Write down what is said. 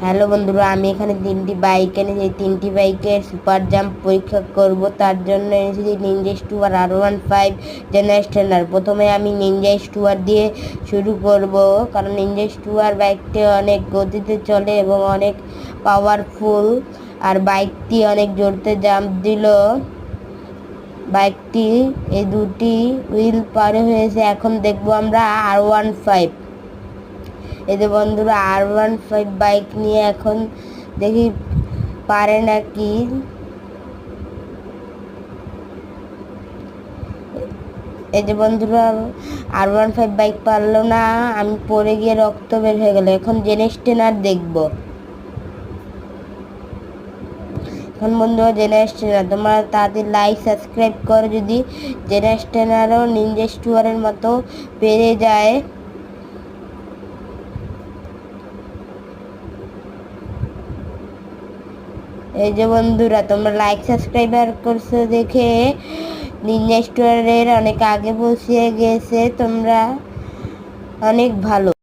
Hello বন্ধুরা, আমি এখানে তিনটি বাইক এনেছি। এই তিনটি বাইকের সুপার জাম্প পরীক্ষা করব। তার জন্য এনেছি নিনজা স্টুয়ার R15 জেনারেশনার। প্রথমে আমি নিনজা স্টুয়ার দিয়ে শুরু করব, কারণ নিনজা স্টুয়ার বাইকটি অনেক গতিতে চলে এবং অনেক পাওয়ারফুল, আর বাইকটি অনেক জোরতে জাম্প দিল। বাইকটি এই দুটি হুইল পার হয়েছে। এখন দেখবো আমরা R15। এই যে বন্ধুরা, R15 বাইক নিয়ে এখন দেখি পারে নাকি। এই যে বন্ধুরা, R15 বাইক পারলো না, আমি পড়ে গিয়ে রক্ত বের হয়ে গেল। এখন জেনারেটর দেখবো। এখন বন্ধুরা জেনারেটর, তোমরা তাড়াতাড়ি লাইক সাবস্ক্রাইব করো যদি জেনারেটরও নিনজা স্টুয়ারের মতো পেরে যায়। এই যে বন্ধুরা, তোমরা লাইক সাবস্ক্রাইবার করছো দেখে নিনজা স্টোরের অনেক আগে পৌঁছে গেছে। তোমরা অনেক ভালো।